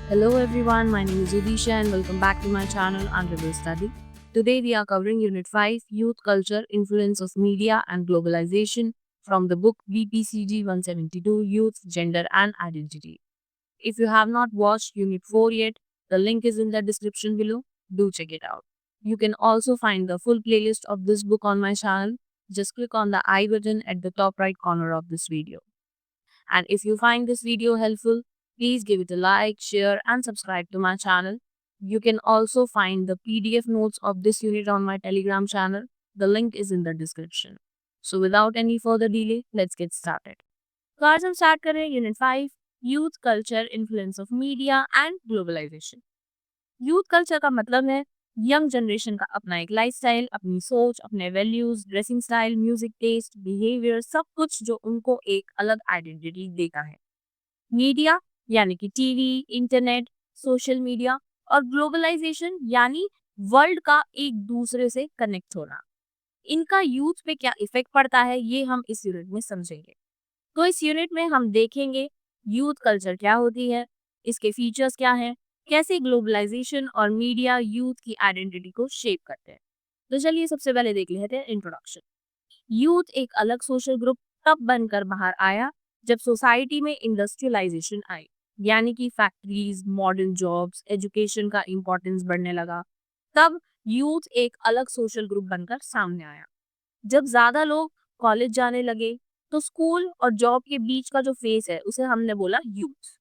Hello everyone, my name is Udisha and welcome back to my channel Unreal Study. Today we are covering Unit 5 Youth Culture, Influence of Media and Globalization from the book BPCG 172 Youth, Gender and Identity. If you have not watched Unit 4 yet, the link is in the description below. Do check it out. You can also find the full playlist of this book on my channel. Just click on the I button at the top right corner of this video. And if you find this video helpful, please give it a like, share and subscribe to my channel. You can also find the PDF notes of this unit on my Telegram channel. The link is in the description. So without any further delay, let's get started. तो आज हम start कर रहे हैं unit 5 youth culture influence of media and globalisation. Youth culture का मतलब है young generation का अपना एक लाइफस्टाइल, अपनी सोच, अपने values, dressing style, music taste, behaviour, सब कुछ जो उनको एक अलग आइडेंटिटी देता है। मीडिया यानी कि टीवी, इंटरनेट, सोशल मीडिया और ग्लोबलाइजेशन यानी वर्ल्ड का एक दूसरे से कनेक्ट होना। इनका यूथ पे क्या इफेक्ट पड़ता है ये हम इस यूनिट में समझेंगे। तो इस यूनिट में हम देखेंगे यूथ कल्चर क्या होती है, इसके फीचर्स क्या हैं, कैसे ग्लोबलाइजेशन और मीडिया यूथ की आइडेंटिटी को शेप करते हैं। तो चलिए सबसे पहले देख लेते हैं इंट्रोडक्शन। यूथ एक अलग सोशल ग्रुप तब बनकर बाहर आया जब सोसाइटी में इंडस्ट्रियलाइजेशन आई, यानी कि फैक्ट्रीज, मॉडर्न जॉब्स, एजुकेशन का इम्पोर्टेंस बढ़ने लगा। तब यूथ एक अलग सोशल ग्रुप बनकर सामने आया। जब ज्यादा लोग कॉलेज जाने लगे तो स्कूल और जॉब के बीच का जो फेस है उसे हमने बोला यूथ।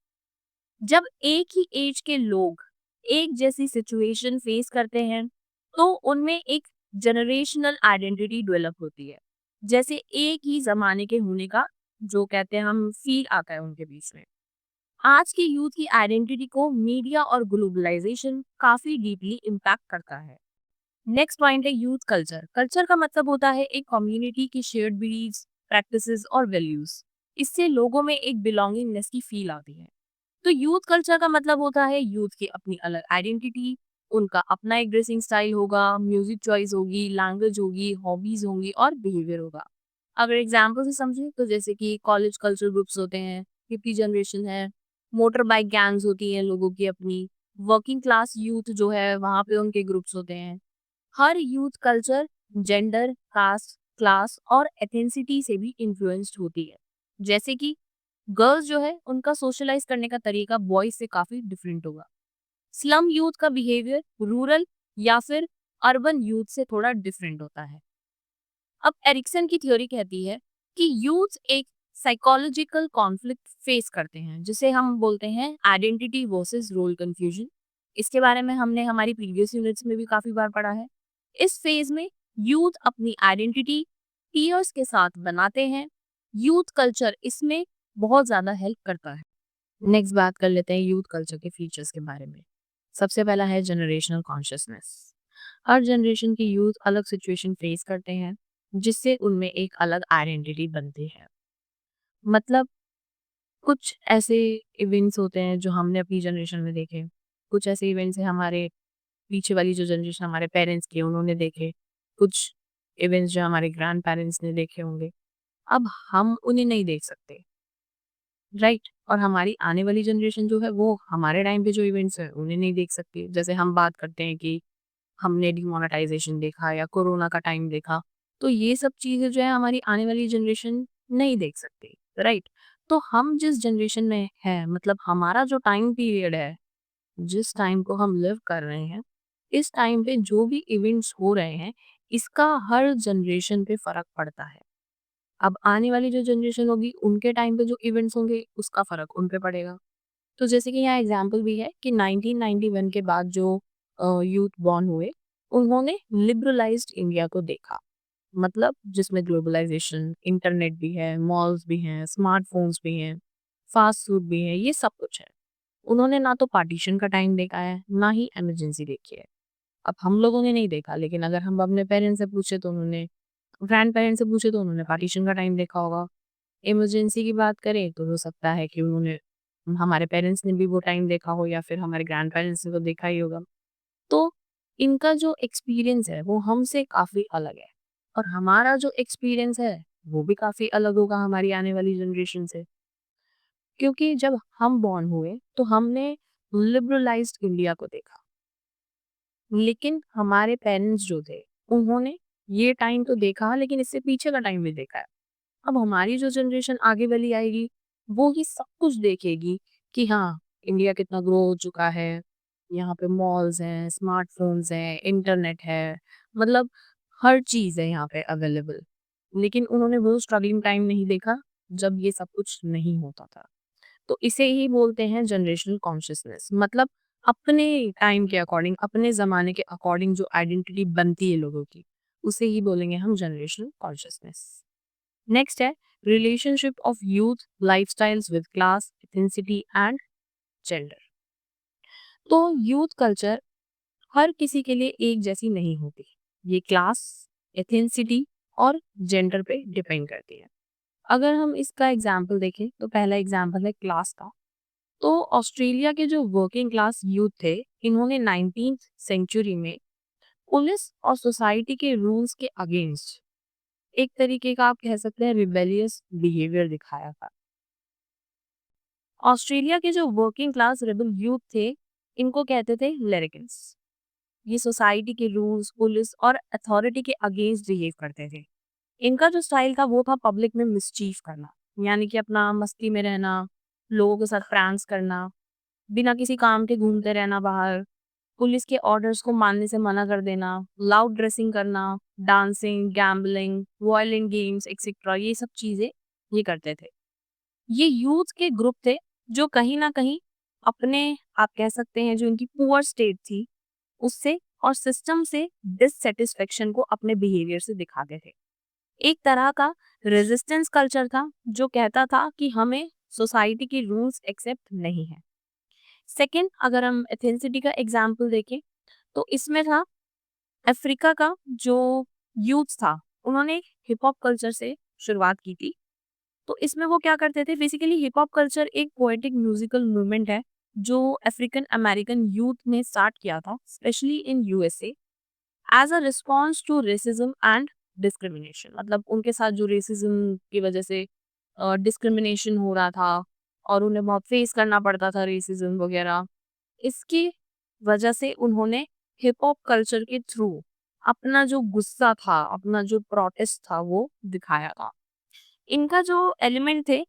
जब एक ही एज के लोग एक जैसी सिचुएशन फेस करते हैं तो उनमें एक जनरेशनल आइडेंटिटी डेवलप होती है, जैसे एक ही जमाने के होने का जो कहते हैं हम फील आता है उनके बीच में। आज की यूथ की आइडेंटिटी को मीडिया और ग्लोबलाइजेशन काफी डीपली इम्पैक्ट करता है। नेक्स्ट पॉइंट है यूथ कल्चर। कल्चर का मतलब होता है एक कम्युनिटी की शेयर्ड बिलीव्स, प्रैक्टिसेस और वैल्यूज। इससे लोगों में एक बिलोंगिंगनेस की फील आती है। तो यूथ कल्चर का मतलब होता है यूथ की अपनी अलग आइडेंटिटी, उनका अपना एक ड्रेसिंग स्टाइल होगा, म्यूजिक चॉइस होगी, लैंग्वेज होगी, हॉबीज होंगी और बिहेवियर होगा। अगर एग्जाम्पल से समझें तो जैसे कि कॉलेज कल्चर ग्रुप्स होते हैं, हिप्पी जनरेशन है, मोटर बाइक गैंग्स होती हैं लोगों की अपनी, वर्किंग क्लास यूथ जो है वहाँ पे उनके ग्रुप्स होते हैं। हर youth culture gender, caste, class और एथेंसिटी से भी इन्फ्लुएंस्ड होती है। जैसे कि गर्ल्स जो है उनका सोशलाइज करने का तरीका बॉयज से काफी डिफरेंट होगा। स्लम यूथ का बिहेवियर रूरल या फिर अर्बन यूथ से थोड़ा डिफरेंट होता है। अब एरिक्सन की थ्योरी कहती है कि यूथ एक साइकोलॉजिकल कॉन्फ्लिक्ट फेस करते हैं जिसे हम बोलते हैं आइडेंटिटी वर्सेस रोल कंफ्यूजन। इसके बारे में हमने हमारी प्रीवियस यूनिट्स में भी काफी बार पढ़ा है। इस फेज में यूथ अपनी आइडेंटिटी पीयर्स के साथ बनाते हैं। यूथ कल्चर इसमें बहुत ज्यादा हेल्प करता है। नेक्स्ट बात कर लेते हैं यूथ कल्चर के फीचर्स के बारे में। सबसे पहला है जनरेशनल कॉन्शियसनेस। हर जनरेशन की यूथ अलग सिचुएशन फेस करते हैं जिससे उनमें एक अलग आइडेंटिटी बनती है। मतलब कुछ ऐसे इवेंट्स होते हैं जो हमने अपनी जनरेशन में देखे, कुछ ऐसे इवेंट्स हैं हमारे पीछे वाली जो जनरेशन हमारे पेरेंट्स के उन्होंने देखे, कुछ इवेंट्स जो हमारे ग्रैंड पेरेंट्स ने देखे होंगे। अब हम उन्हें नहीं देख सकते, राइट? और हमारी आने वाली जनरेशन जो है वो हमारे टाइम पे जो इवेंट्स है उन्हें नहीं देख सकती। जैसे हम बात करते हैं कि हमने डिमोनेटाइजेशन देखा या कोरोना का टाइम देखा, तो ये सब चीजें जो है हमारी आने वाली जनरेशन नहीं देख सकती, राइट? तो हम जिस जनरेशन में है, मतलब हमारा जो टाइम पीरियड है, जिस टाइम को हम लिव कर रहे हैं, इस टाइम पे जो भी इवेंट्स हो रहे हैं, इसका हर जनरेशन पे फर्क पड़ता है। अब आने वाली जो जनरेशन होगी उनके टाइम पे जो इवेंट्स होंगे उसका फर्क उन पे पड़ेगा। तो जैसे कि यहाँ एग्जाम्पल भी है कि 1991 के बाद जो यूथ बॉर्न हुए उन्होंने लिबरलाइज्ड इंडिया को देखा। मतलब जिसमें ग्लोबलाइजेशन, इंटरनेट भी है, मॉल्स भी हैं, स्मार्टफोन्स भी हैं, फास्ट फूड भी है, ये सब कुछ है। उन्होंने ना तो पार्टीशन का टाइम देखा है, ना ही इमरजेंसी देखी है। अब हम लोगों ने नहीं देखा, लेकिन अगर हम अपने पेरेंट्स से पूछे तो उन्होंने, ग्रैंड पेरेंट्स से पूछे तो उन्होंने पार्टीशन का टाइम देखा होगा। इमरजेंसी की बात करें तो हो सकता है कि उन्होंने, हमारे पेरेंट्स ने भी वो टाइम देखा हो या फिर हमारे ग्रैंड पेरेंट्स ने तो देखा ही होगा। तो इनका जो एक्सपीरियंस है वो हमसे काफ़ी अलग है और हमारा जो एक्सपीरियंस है वो भी काफ़ी अलग होगा हमारी आने वाली जनरेशन से। क्योंकि जब हम बॉर्न हुए तो हमने लिबरलाइज्ड इंडिया को देखा। लेकिन हमारे पेरेंट्स जो थे, उन्होंने ये टाइम तो देखा, लेकिन इससे पीछे का टाइम भी देखा है। अब हमारी जो जनरेशन आगे वाली आएगी, वो ही सब कुछ देखेगी कि हाँ, इंडिया कितना ग्रो हो चुका है, यहाँ पे मॉल्स हैं, स्मार्टफ़ोन्स हैं, इंटरनेट है, मतलब हर चीज़ है यहाँ पे अवेलेबल। लेकिन उन्होंने वो स्ट्रगलिंग टाइम नहीं देखा, जब ये सब कुछ नहीं होता था। तो इसे ही बोलते हैं जनरेशनल कॉन्शियसनेस, मतलब अपने टाइम के अकॉर्डिंग, अपने ज़माने के अकॉर्डिंग जो आइडेंटिटी बनती है लोगों की, उसे ही बोलेंगे हम जनरेशनल कॉन्शियसनेस। नेक्स्ट है relationship of youth lifestyles with class, ethnicity and gender. तो यूथ कल्चर हर किसी के लिए एक जैसी नहीं होती। ये क्लास, एथनिसिटी और जेंडर पे डिपेंड करती है। अगर हम इसका एग्जाम्पल देखें तो पहला एग्जाम्पल है क्लास का। तो ऑस्ट्रेलिया के जो वर्किंग क्लास यूथ थे, इन्होंने 19th सेंचुरी में पुलिस और सोसाइटी के रूल्स के अगेंस्ट एक तरीके का आप कह सकते हैं रिबेलियस बिहेवियर दिखाया था। ऑस्ट्रेलिया के जो वर्किंग क्लास रेबल यूथ थे, इनको कहते थे लेरिकन्स। ये सोसाइटी के रूल्स, पुलिस और अथॉरिटी के अगेंस्ट बिहेव करते थे। इनका जो स्टाइल था वो था पब्लिक में मिसचीफ करना, यानी कि अपना मस्ती में रहना, लोगों के साथ प्रैंक्स करना, बिना किसी काम के घूमते रहना बाहर, पुलिस के ऑर्डर्स को मानने से मना कर देना, लाउड ड्रेसिंग करना, dancing, gambling, violent games etcetera, ये सब चीजें ये करते थे। ये यूथ के ग्रुप थे जो कहीं ना कहीं अपने, आप कह सकते हैं, जो इनकी पुअर स्टेट थी उससे और सिस्टम से डिससेटिस्फेक्शन को अपने बिहेवियर से दिखाते थे। एक तरह का रेजिस्टेंस कल्चर था जो कहता था कि हमें सोसाइटी की रूल्स एक्सेप्ट नहीं है। सेकंड, अगर हम एथेंसिटी का एग्जाम्पल देखें तो इसमें था अफ्रीका का जो यूथ था, उन्होंने हिप हॉप कल्चर से शुरुआत की थी। तो इसमें वो क्या करते थे, बेसिकली हिप हॉप कल्चर एक पोएटिक म्यूजिकल मूवमेंट है जो अफ्रीकन अमेरिकन यूथ ने स्टार्ट किया था, specially in USA, as a response to racism and discrimination. मतलब उनके साथ जो रेसिज्म की वजह से डिस्क्रिमिनेशन हो रहा था और उन्हें बहुत फेस करना पड़ता था रेसिज्म वगैरह, इसकी वजह से उन्होंने हिप हॉप कल्चर के थ्रू अपना जो गुस्सा था, अपना जो प्रोटेस्ट था वो दिखाया था। इनका जो एलिमेंट थे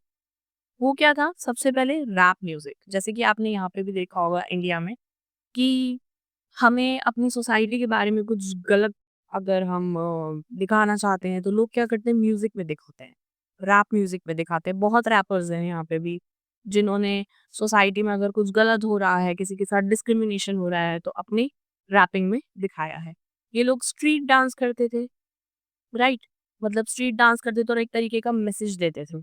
वो क्या था, सबसे पहले रैप म्यूजिक। जैसे कि आपने यहाँ पे भी देखा होगा इंडिया में कि हमें अपनी सोसाइटी के बारे में कुछ गलत अगर हम दिखाना चाहते हैं तो लोग क्या करते हैं, म्यूजिक में दिखाते हैं, रैप म्यूजिक में दिखाते हैं। बहुत रैपर्स हैं यहाँ पे भी जिन्होंने सोसाइटी में अगर कुछ गलत हो रहा है, किसी के साथ डिस्क्रिमिनेशन हो रहा है, तो अपनी रैपिंग में दिखाया है। ये लोग स्ट्रीट डांस करते थे, राइट, मतलब स्ट्रीट डांस करते थे और एक तरीके का मैसेज देते थे।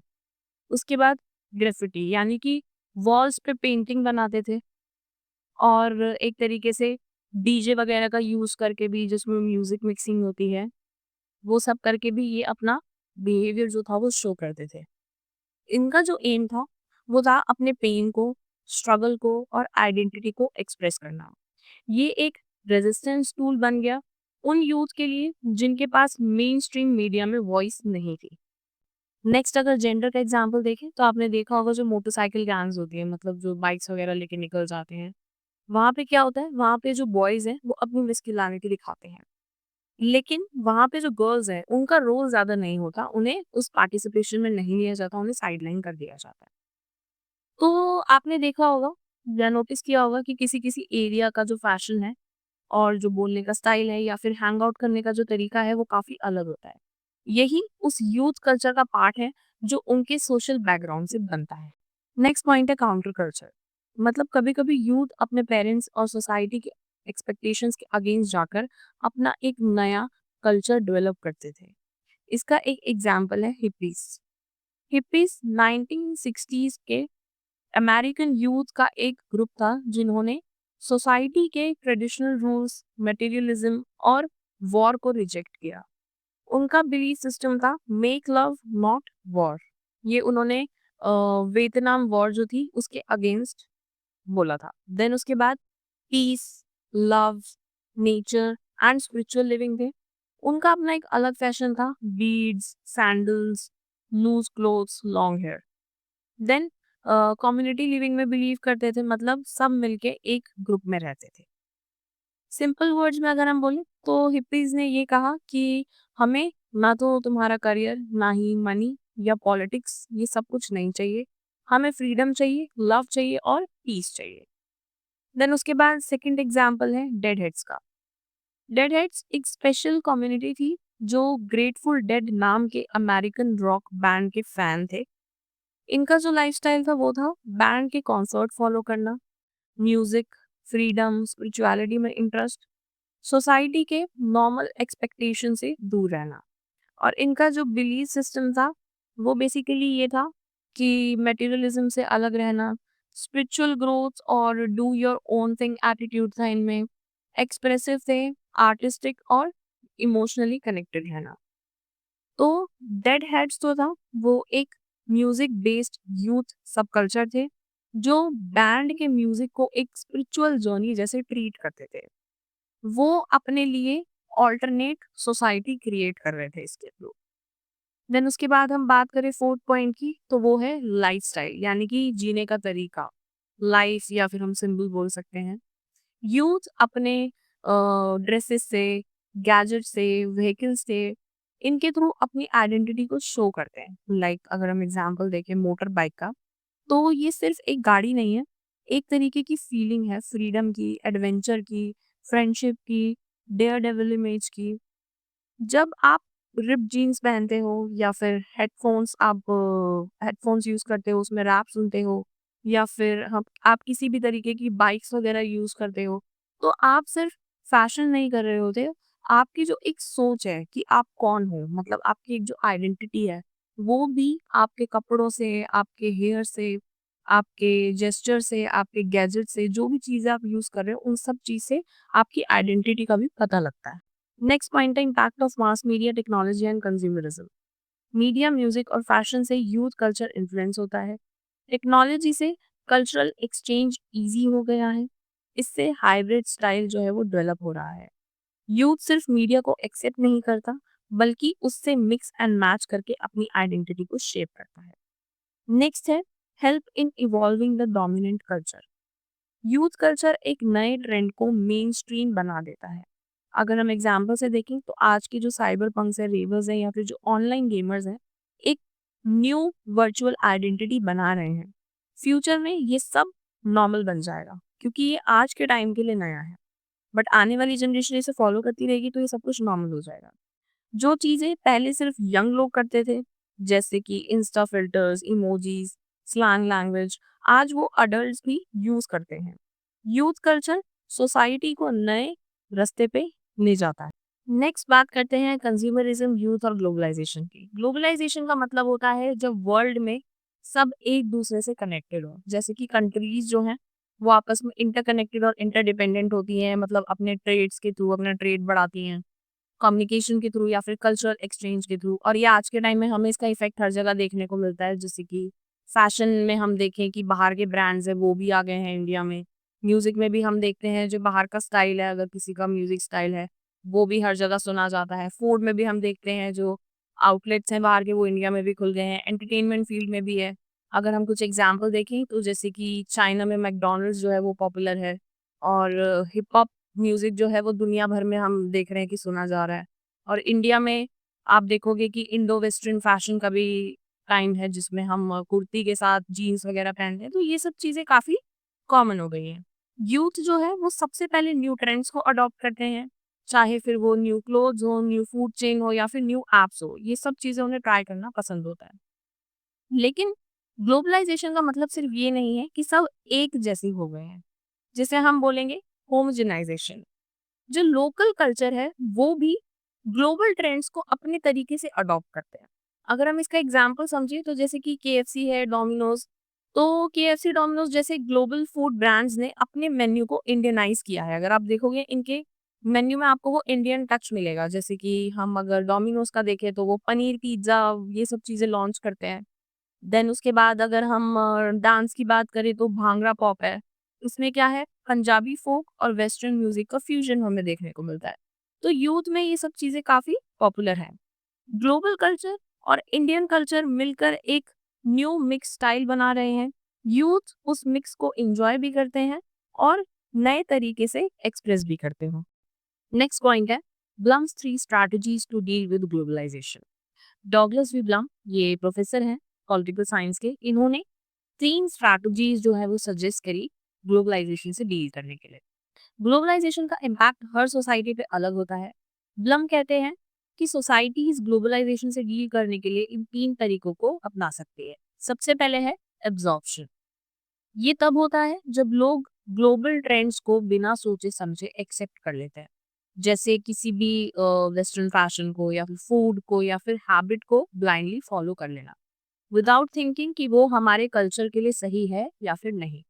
उसके बाद ग्रेफिटी, यानी कि वॉल्स पे पेंटिंग बनाते थे और एक तरीके से डीजे वगैरह का यूज करके भी, जिसमें म्यूजिक मिक्सिंग होती है, वो सब करके भी ये अपना बिहेवियर जो था वो शो करते थे। इनका जो एम था वो था अपने पेन को, स्ट्रगल को और आइडेंटिटी को एक्सप्रेस करना। ये एक रेजिस्टेंस टूल बन गया उन यूथ के लिए जिनके पास मेन स्ट्रीम मीडिया में वॉइस नहीं थी। नेक्स्ट, अगर जेंडर का एग्जांपल देखें तो आपने देखा होगा जो मोटरसाइकिल गैंग्स होती है, मतलब जो बाइक्स वगैरह लेके निकल जाते हैं, वहाँ पे क्या होता है, वहाँ पे जो बॉयज हैं वो अपनी मस्कुलिनिटी दिखाते हैं, लेकिन वहाँ पे जो गर्ल्स हैं उनका रोल ज्यादा नहीं होता, उन्हें उस पार्टिसिपेशन में नहीं लिया जाता, उन्हें साइडलाइन कर दिया जाता है। तो आपने देखा होगा या नोटिस किया होगा कि किसी किसी एरिया का जो फैशन है और जो बोलने का स्टाइल है या फिर हैंग आउट करने का जो तरीका है वो काफी अलग होता है। यही उस यूथ कल्चर का पार्ट है जो उनके सोशल बैकग्राउंड से बनता है। नेक्स्ट पॉइंट है काउंटर कल्चर। मतलब कभी कभी यूथ अपने पेरेंट्स और सोसाइटी के एक्सपेक्टेशंस के अगेंस्ट जाकर अपना एक नया कल्चर डेवलप करते थे। इसका एक एग्जाम्पल है हिप्पीज। हिप्पीज 1960s के अमेरिकन यूथ का एक ग्रुप था जिन्होंने सोसाइटी के ट्रेडिशनल रूल्स, मटेरियलिज्म और वॉर को रिजेक्ट किया। उनका बिलीफ सिस्टम था मेक लव नॉट वॉर। ये उन्होंने वियतनाम वॉर जो थी उसके अगेंस्ट बोला था। देन उसके बाद peace, love, nature and spiritual living थे। उनका अपना एक अलग फैशन था, beads, sandals, loose clothes, long hair. Then community living में बिलीव करते थे, मतलब सब मिलके एक ग्रुप में रहते थे। सिंपल वर्ड्स में अगर हम बोलें तो हिप्पीज ने ये कहा कि हमें ना तो तुम्हारा करियर, ना ही मनी या पॉलिटिक्स, ये सब कुछ नहीं चाहिए। हमें फ्रीडम चाहिए, लव चाहिए और पीस चाहिए। देन उसके बाद सेकंड एग्जांपल है डेड हेड्स का। डेड हेड्स एक स्पेशल कम्युनिटी थी जो ग्रेटफुल डेड नाम के अमेरिकन रॉक बैंड के फैन थे। इनका जो लाइफस्टाइल था वो था बैंड के कॉन्सर्ट फॉलो करना, म्यूजिक, फ्रीडम, स्पिरिचुअलिटी में इंटरेस्ट, सोसाइटी के नॉर्मल एक्सपेक्टेशन से दूर रहना। और इनका जो बिलीफ सिस्टम था वो बेसिकली ये था कि मटेरियलिज्म से अलग रहना, स्पिरिचुअल ग्रोथ और do your own thing attitude था इनमें, एक्सप्रेसिव थे, आर्टिस्टिक और इमोशनली कनेक्टेड रहना। तो डेड हेड्स तो था वो एक म्यूजिक बेस्ड यूथ सब कल्चर थे जो बैंड के म्यूजिक को एक स्पिरिचुअल जर्नी जैसे ट्रीट करते थे। वो अपने लिए ऑल्टरनेट सोसाइटी क्रिएट कर रहे थे इसके थ्रू। देन उसके बाद हम बात करें फोर्थ पॉइंट की, तो वो है लाइफस्टाइल, यानी कि जीने का तरीका, लाइफ या फिर हम सिंबल बोल सकते हैं। यूथ अपने ड्रेसेस से, गैजेट से, व्हीकल्स से, इनके थ्रू अपनी आइडेंटिटी को शो करते हैं। लाइक अगर हम एग्जांपल देखें मोटर बाइक का, तो ये सिर्फ एक गाड़ी नहीं है, एक तरीके की फीलिंग है, फ्रीडम की, एडवेंचर की, फ्रेंडशिप की, डेयर डेविल इमेज की। जब आप रिप्ड जीन्स पहनते हो या फिर हेडफोन्स यूज करते हो, उसमें रैप सुनते हो, या फिर हम आप किसी भी तरीके की बाइक्स वगैरह यूज करते हो, तो आप सिर्फ फैशन नहीं कर रहे होते, आपकी जो एक सोच है कि आप कौन हो, मतलब आपकी एक जो आइडेंटिटी है, वो भी आपके कपड़ों से, आपके हेयर से, आपके जेस्चर से, आपके गैजेट से, जो भी चीजें आप यूज कर रहे हो उन सब चीज से आपकी आइडेंटिटी का भी पता लगता है। नेक्स्ट पॉइंट है impact of mass media, technology and consumerism. Media, music और फैशन से यूथ कल्चर इन्फ्लुएंस होता है। टेक्नोलॉजी से कल्चरल एक्सचेंज इजी हो गया है। इससे हाइब्रिड स्टाइल जो है वो डेवलप हो रहा है। यूथ सिर्फ मीडिया को एक्सेप्ट नहीं करता, बल्कि उससे मिक्स एंड मैच करके अपनी आइडेंटिटी को शेप करता है। नेक्स्ट है help in evolving the dominant culture. Youth culture एक नए ट्रेंड को मेन स्ट्रीम बना देता है। अगर हम एग्जाम्पल से देखें तो आज के जो साइबर पंक्स है, रेवर्स हैं या फिर जो ऑनलाइन गेमर्स हैं, एक न्यू वर्चुअल आइडेंटिटी बना रहे हैं। फ्यूचर में ये सब नॉर्मल बन जाएगा क्योंकि ये आज के टाइम के लिए नया है, बट आने वाली जनरेशन इसे फॉलो करती रहेगी तो ये सब कुछ नॉर्मल हो जाएगा। जो चीजें पहले सिर्फ यंग लोग करते थे, जैसे कि Insta filters, emojis, slang language, आज वो अडल्ट भी यूज करते हैं। यूथ कल्चर सोसाइटी को नए रास्ते पे ले जाता है। नेक्स्ट बात करते हैं कंज्यूमरिज्म, यूथ और ग्लोबलाइजेशन की। ग्लोबलाइजेशन का मतलब होता है जब वर्ल्ड में सब एक दूसरे से कनेक्टेड हो, जैसे कि कंट्रीज जो हैं वो आपस में इंटरकनेक्टेड और इंटरडिपेंडेंट होती हैं, मतलब अपने ट्रेड्स के थ्रू अपना ट्रेड बढ़ाती हैं, कम्युनिकेशन के थ्रू या फिर कल्चरल एक्सचेंज के थ्रू। और ये आज के टाइम में हमें इसका इफेक्ट हर जगह देखने को मिलता है, जैसे कि फैशन में हम देखें कि बाहर के ब्रांड्स हैं वो भी आ गए हैं इंडिया में। म्यूजिक में भी हम देखते हैं जो बाहर का स्टाइल है, अगर किसी का म्यूजिक स्टाइल है वो भी हर जगह सुना जाता है। फूड में भी हम देखते हैं जो आउटलेट्स हैं बाहर के वो इंडिया में भी खुल गए हैं। एंटरटेनमेंट फील्ड में भी है। अगर हम कुछ एग्जाम्पल देखें तो जैसे कि चाइना में मैकडोनल्ड्स जो है वो पॉपुलर है, और हिप हॉप म्यूजिक जो है वो दुनिया भर में हम देख रहे हैं कि सुना जा रहा है। और इंडिया में आप देखोगे कि इंडो वेस्टर्न फैशन का भी टाइम है जिसमें हम कुर्ती के साथ जीन्स वगैरह पहनते हैं, तो ये सब चीजें काफी कॉमन हो गई हैं। यूथ जो है वो सबसे पहले न्यू ट्रेंड्स को अडॉप्ट करते हैं, चाहे फिर वो न्यू क्लोथ्स हो, न्यू फूड चेन हो या फिर न्यू एप्स हो, ये सब चीजें उन्हें ट्राई करना पसंद होता है। लेकिन ग्लोबलाइजेशन का मतलब सिर्फ ये नहीं है कि सब एक जैसे हो गए हैं, जिसे हम बोलेंगे होमोजेनाइजेशन। जो लोकल कल्चर है वो भी ग्लोबल ट्रेंड्स को अपने तरीके से अडॉप्ट करते हैं। अगर हम इसका एग्जांपल समझे तो जैसे कि केएफसी है, डोमिनोज, तो केएफसी, डोमिनोज जैसे ग्लोबल फूड ब्रांड्स ने अपने मेन्यू को इंडियनाइज किया है। अगर आप देखोगे इनके मेन्यू में आपको वो इंडियन टच मिलेगा, जैसे कि हम अगर डोमिनोज का देखें तो वो पनीर पिज्जा, ये सब चीजें लॉन्च करते हैं। देन उसके बाद अगर हम डांस की बात करें तो भांगड़ा पॉप है। इसमें क्या है, पंजाबी फोक और वेस्टर्न म्यूजिक का फ्यूजन हमें देखने को मिलता है। तो यूथ में ये सब चीजें काफी पॉपुलर है। ग्लोबल कल्चर और इंडियन कल्चर मिलकर एक न्यू मिक्स स्टाइल बना रहे हैं। यूथ उस मिक्स को एंजॉय भी करते हैं और नए तरीके से एक्सप्रेस भी करते हो। नेक्स्ट पॉइंट है Blum's 3 strategies to deal with globalization. Douglas V Blum ये प्रोफेसर हैं पॉलिटिकल साइंस के। इन्होंने 3 स्ट्रैटेजीज जो है वो सजेस्ट करी ग्लोबलाइजेशन से डील करने के लिए। ग्लोबलाइजेशन का इम्पैक्ट हर सोसाइटी पे अलग होता है। ब्लम कहते हैं कि सोसाइटीज ग्लोबलाइजेशन से डील करने के लिए इन 3 तरीकों को अपना सकती है। सबसे पहले है एब्जॉर्प्शन। ये तब होता है जब लोग ग्लोबल ट्रेंड्स को बिना सोचे समझे एक्सेप्ट कर लेते हैं। जैसे किसी भी वेस्टर्न फैशन को या फिर फूड को या फिर हैबिट को ब्लाइंडली फॉलो कर लेना विदाउट थिंकिंग कि वो हमारे कल्चर के लिए सही है या फिर नहीं।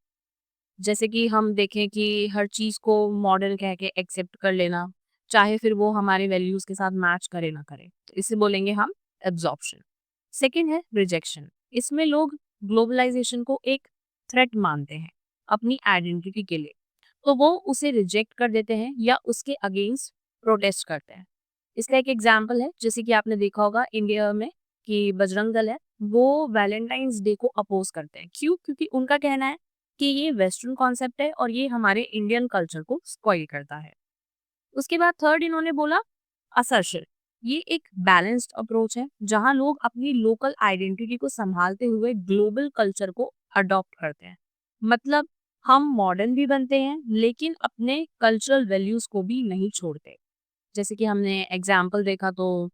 जैसे कि हम देखें कि हर चीज़ को मॉडर्न कह के एक्सेप्ट कर लेना, चाहे फिर वो हमारे वैल्यूज़ के साथ मैच करे ना करे। तो इसे बोलेंगे हम एब्जॉर्प्शन। सेकंड है रिजेक्शन। इसमें लोग ग्लोबलाइजेशन को एक थ्रेट मानते हैं अपनी आइडेंटिटी के लिए। तो वो उसे रिजेक्ट कर देते हैं या उसके अगेंस्ट प्रोटेस्ट करते हैं। इसका एक एग्जाम्पल है जैसे कि आपने देखा होगा इंडिया में कि बजरंग दल है, वो वैलेंटाइंस डे को अपोज करते हैं। क्यों? क्योंकि उनका कहना है कि ये वेस्टर्न कॉन्सेप्ट है और ये हमारे इंडियन कल्चर को स्पॉइल करता है। उसके बाद थर्ड इन्होंने बोला असर्शन। ये एक बैलेंस्ड अप्रोच है जहां लोग अपनी लोकल आइडेंटिटी को संभालते हुए ग्लोबल कल्चर को अडॉप्ट करते हैं। मतलब हम मॉडर्न भी बनते हैं लेकिन अपने कल्चरल वैल्यूज को भी नहीं छोड़ते। जैसे कि हमने एग्जाम्पल देखा तो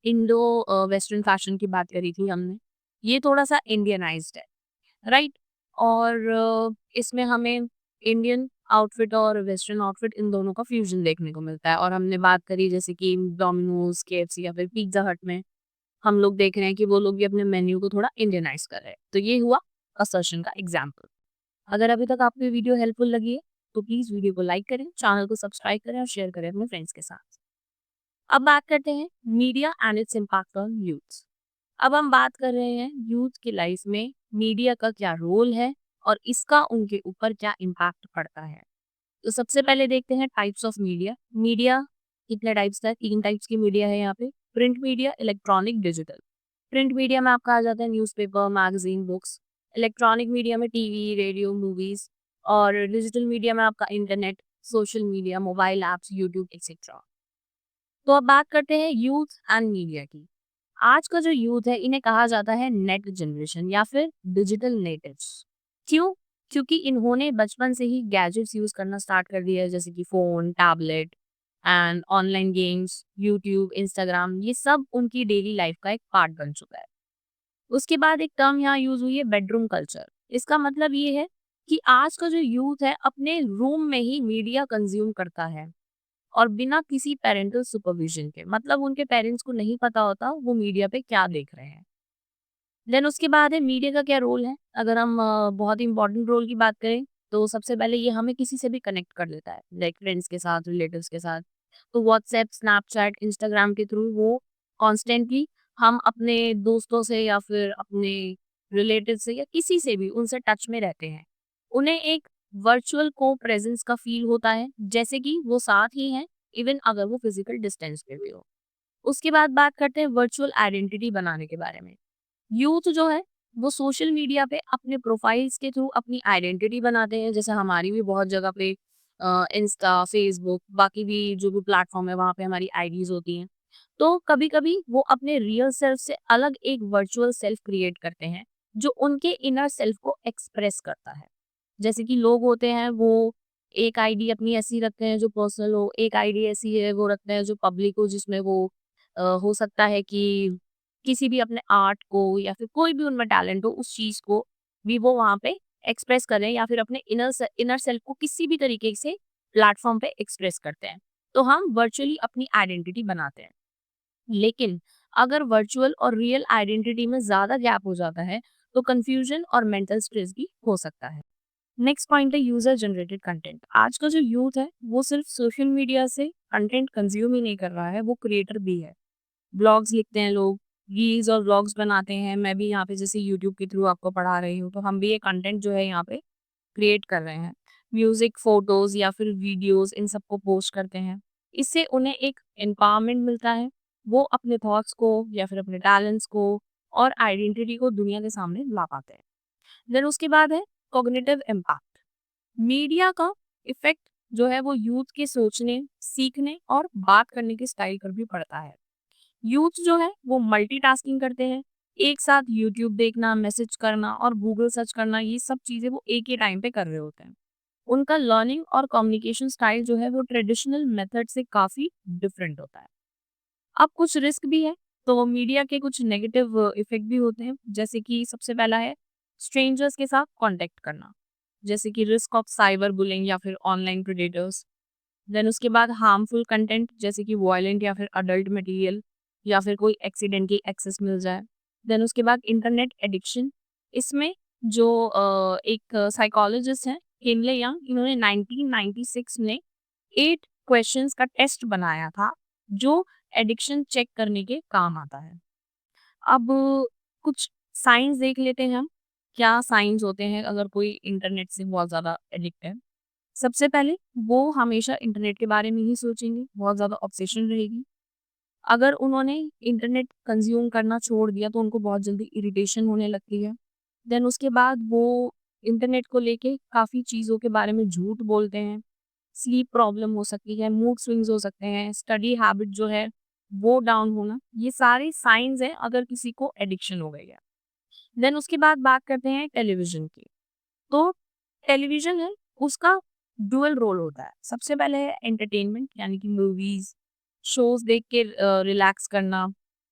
इंडो वेस्टर्न फैशन की बात करी थी हमने। ये थोड़ा सा इंडियनाइज्ड है, राइट? और इसमें हमें इंडियन आउटफिट और वेस्टर्न आउटफिट इन दोनों का फ्यूजन देखने को मिलता है। और हमने बात करी जैसे कि डोमिनोज, केएफसी या फिर पिज्जा हट में हम लोग देख रहे हैं कि वो लोग भी अपने मेन्यू को थोड़ा इंडियनाइज कर रहे हैं। तो ये हुआ असर्शन का एग्जाम्पल। अगर अभी तक आपको ये वीडियो हेल्पफुल लगी है तो प्लीज वीडियो को लाइक करें, चैनल को सब्सक्राइब करें और शेयर करें अपने फ्रेंड्स के साथ। अब बात करते हैं media and its impact on youth. अब हम बात कर रहे हैं यूथ की लाइफ में मीडिया का क्या रोल है और इसका उनके ऊपर क्या इम्पैक्ट पड़ता है। तो सबसे पहले देखते हैं टाइप्स ऑफ मीडिया। मीडिया कितने टाइप्स का है? 3 टाइप्स की मीडिया है यहाँ पे। Print media, electronic, digital. Print media में आपका आ जाता है newspaper, magazine, books. Electronic media में टीवी, रेडियो, मूवीज। और डिजिटल मीडिया में आपका internet, social media, mobile apps, YouTube etcetera. तो अब बात करते हैं यूथ एंड मीडिया की। आज का जो यूथ है इन्हें कहा जाता है नेट जनरेशन या फिर डिजिटल नेटिव्स। क्यों? क्योंकि इन्होंने बचपन से ही गैजेट्स यूज करना स्टार्ट कर दिया है जैसे कि phone, tablet and online games, YouTube, Instagram. ये सब उनकी डेली लाइफ का एक पार्ट बन चुका है। उसके बाद एक टर्म यहाँ यूज हुई है बेडरूम कल्चर। इसका मतलब ये है कि आज का जो यूथ है अपने रूम में ही मीडिया कंज्यूम करता है और बिना किसी पेरेंटल सुपरविजन के। मतलब उनके पेरेंट्स को नहीं पता होता वो मीडिया पे क्या देख रहे हैं। देन उसके बाद है मीडिया का क्या रोल है। अगर हम बहुत ही इंपॉर्टेंट रोल की बात करें तो सबसे पहले ये हमें किसी से भी कनेक्ट कर देता है, लाइक फ्रेंड्स के साथ, रिलेटिव्स के साथ। तो व्हाट्सएप, स्नैपचैट, इंस्टाग्राम के थ्रू वो कॉन्स्टेंटली हम अपने दोस्तों से या फिर अपने रिलेटिव से या किसी से भी उनसे टच में रहते हैं। उन्हें एक वर्चुअल को प्रेजेंस का फील होता है जैसे कि वो साथ ही हैं, इवन अगर वो फिजिकल डिस्टेंस पे भी हो। उसके बाद बात करते हैं वर्चुअल आइडेंटिटी बनाने के बारे में। यूथ जो है वो सोशल मीडिया पे अपने प्रोफाइल्स के थ्रू अपनी आइडेंटिटी बनाते हैं। जैसे हमारी भी बहुत जगह पे इंस्टा, फेसबुक, बाकी भी जो भी प्लेटफॉर्म है वहाँ पे हमारी आईडीज होती हैं। तो कभी कभी वो अपने रियल सेल्फ से अलग एक वर्चुअल सेल्फ क्रिएट करते हैं जो उनके इनर सेल्फ को एक्सप्रेस करता है। जैसे कि लोग होते हैं वो एक आईडी अपनी ऐसी रखते हैं जो पर्सनल हो, एक आईडी ऐसी है वो रखते हैं जो पब्लिक हो, जिसमें वो हो सकता है कि किसी भी अपने आर्ट को या फिर कोई भी उनमें टैलेंट हो उस चीज को भी वो वहां पे एक्सप्रेस करें या फिर अपने इनर सेल्फ को किसी भी तरीके से प्लेटफॉर्म पे एक्सप्रेस करते हैं। तो हम वर्चुअली अपनी आइडेंटिटी बनाते हैं। लेकिन अगर वर्चुअल और रियल आइडेंटिटी में ज्यादा गैप हो जाता है तो कंफ्यूजन और मेंटल स्ट्रेस भी हो सकता है। नेक्स्ट पॉइंट है यूजर जनरेटेड कंटेंट। आज का जो यूथ है वो सिर्फ सोशल मीडिया से कंटेंट कंज्यूम ही नहीं कर रहा है, वो क्रिएटर भी है। ब्लॉग्स लिखते हैं लोग, रील्स और व्लॉग्स बनाते हैं। मैं भी यहाँ पे जैसे यूट्यूब के थ्रू आपको पढ़ा रही हूँ तो हम भी ये कंटेंट जो है यहाँ पे क्रिएट कर रहे हैं। म्यूजिक, फोटोज या फिर वीडियोस इन सबको पोस्ट करते हैं। इससे उन्हें एक एम्पावरमेंट मिलता है। वो अपने थॉट्स को या फिर अपने टैलेंट्स को और आइडेंटिटी को दुनिया के सामने ला पाते हैं। देन उसके बाद है कॉग्निटिव इम्पैक्ट। मीडिया का इफेक्ट जो है वो यूथ के सोचने, सीखने और बात करने के स्टाइल पर भी पड़ता है। यूथ जो है वो मल्टीटास्किंग करते हैं। एक साथ यूट्यूब देखना, मैसेज करना और गूगल सर्च करना, ये सब चीज़ें वो एक ही टाइम पे कर रहे होते हैं। उनका लर्निंग और कम्युनिकेशन स्टाइल जो है वो ट्रेडिशनल मेथड से काफ़ी डिफरेंट होता है। अब कुछ रिस्क भी है, तो मीडिया के कुछ नेगेटिव इफेक्ट भी होते हैं, जैसे कि सबसे पहला है स्ट्रेंजर्स के साथ कांटेक्ट करना, जैसे कि रिस्क ऑफ साइबर बुलिंग या फिर ऑनलाइन प्रेडेटर्स। देन उसके बाद हार्मफुल कंटेंट जैसे कि वायलेंट या फिर अडल्ट मटेरियल, या फिर कोई एक्सीडेंटली एक्सेस मिल जाए। देन उसके बाद इंटरनेट एडिक्शन। इसमें जो एक साइकोलॉजिस्ट हैं किनले यंग, इन्होंने 1996 में 8 क्वेश्चंस का टेस्ट बनाया था जो एडिक्शन चेक करने के काम आता है। अब कुछ साइंस देख लेते हैं हम, क्या साइंस होते हैं अगर कोई इंटरनेट से बहुत ज़्यादा एडिक्ट है। सबसे पहले वो हमेशा इंटरनेट के बारे में ही सोचेंगे, बहुत ज़्यादा ऑब्सेशन रहेगी। अगर उन्होंने इंटरनेट कंज़्यूम करना छोड़ दिया तो उनको बहुत जल्दी इरिटेशन होने लगती है। देन उसके बाद वो इंटरनेट को लेके काफ़ी चीज़ों के बारे में झूठ बोलते हैं। स्लीप प्रॉब्लम हो सकती है, मूड स्विंग्स हो सकते हैं, स्टडी हैबिट जो है वो डाउन होना, ये सारे साइन्स हैं अगर किसी को एडिक्शन हो गई है। देन उसके बाद बात करते हैं टेलीविज़न की। तो टेलीविज़न है, उसका डुअल रोल होता है। सबसे पहले है एंटरटेनमेंट, यानी कि मूवीज़, शोज़ देख के रिलैक्स करना,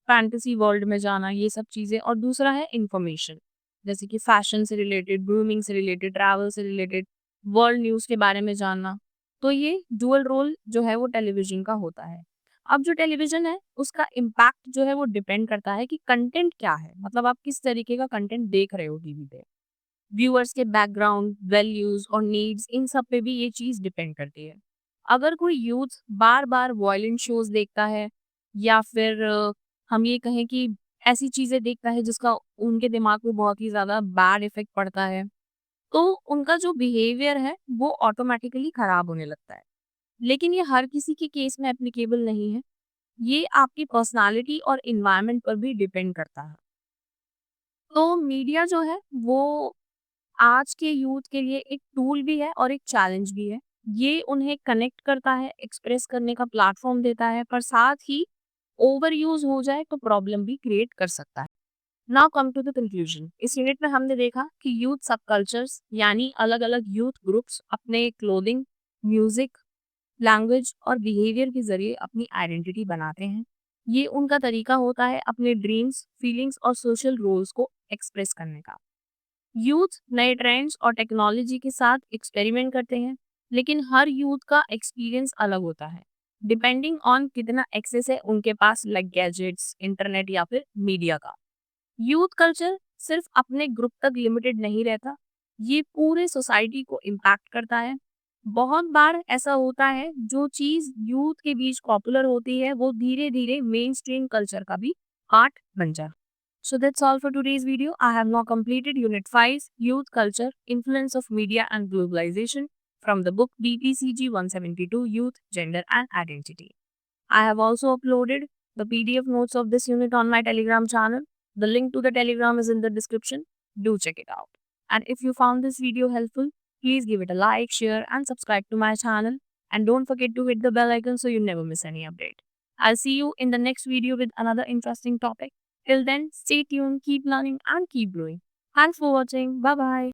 फैंटेसी वर्ल्ड में जाना, ये सब चीज़ें। और दूसरा है इन्फॉर्मेशन, जैसे कि फैशन से रिलेटेड, ग्रूमिंग से रिलेटेड, ट्रैवल से रिलेटेड, वर्ल्ड न्यूज़ के बारे में जानना। तो ये डुअल रोल जो है वो टेलीविज़न का होता है। अब जो टेलीविज़न है, उसका इम्पैक्ट जो है वो डिपेंड करता है कि कंटेंट क्या है, मतलब आप किस तरीके का कंटेंट देख रहे हो टीवी पे। व्यूअर्स के बैकग्राउंड, वैल्यूज और नीड्स, इन सब पे भी ये चीज़ डिपेंड करती है। अगर कोई यूथ बार-बार वॉयलेंट शोज़ देखता है या फिर हम ये कहें कि ऐसी चीज़ें देखता है जिसका उनके दिमाग पे बहुत ही ज़्यादा बैड इफ़ेक्ट पड़ता है, तो उनका जो बिहेवियर है वो ऑटोमैटिकली खराब होने लगता है। लेकिन ये हर किसी के केस में एप्लीकेबल नहीं है। ये आपकी पर्सनैलिटी और एनवायरनमेंट पर भी डिपेंड करता है। तो मीडिया जो है वो आज के यूथ के लिए एक टूल भी है और एक चैलेंज भी है। ये उन्हें कनेक्ट करता है, एक्सप्रेस करने का प्लेटफ़ॉर्म देता है, पर साथ ही ओवर यूज़ हो जाए तो प्रॉब्लम भी क्रिएट कर सकता है। Now come to the conclusion. इस यूनिट में हमने देखा कि यूथ सबकल्चर्स यानी अलग-अलग यूथ ग्रुप्स अपने क्लोथिंग, म्यूज़िक, लैंग्वेज और बिहेवियर के ज़रिए अपनी आइडेंटिटी बनाते हैं। ये उनका तरीका होता है अपने ड्रीम्स, फीलिंग्स और सोशल रोल्स को एक्सप्रेस करने का। यूथ नए ट्रेंड्स और टेक्नोलॉजी के साथ एक्सपेरिमेंट करते हैं, लेकिन हर यूथ का एक्सपीरियंस अलग होता है, डिपेंडिंग ऑन कितना एक्सेस है उनके पास, लाइक गैजेट्स, इंटरनेट या फिर मीडिया का। यूथ कल्चर सिर्फ अपने ग्रुप तक लिमिटेड नहीं रहता, ये पूरे सोसाइटी को इम्पैक्ट करता है। बहुत बार ऐसा होता है जो चीज़ यूथ के बीच पॉपुलर होती है वो धीरे धीरे मेन स्ट्रीम कल्चर का भी पार्ट बन जाए। So that's all for today's video. I have now completed Unit 5 Youth Culture, Influence of Media and Globalization from the book BPCG 172 Youth, Gender and Identity. I have also uploaded the PDF notes of this unit on my Telegram channel. The link to the Telegram is in the description. Do check it out. And if you found this video helpful, please give it a like, share and subscribe to my channel. And don't forget to hit the bell icon so you never miss any update. I'll see you in the next video with another interesting topic. Till then, stay tuned, keep learning and keep growing. Thanks for watching. Bye bye.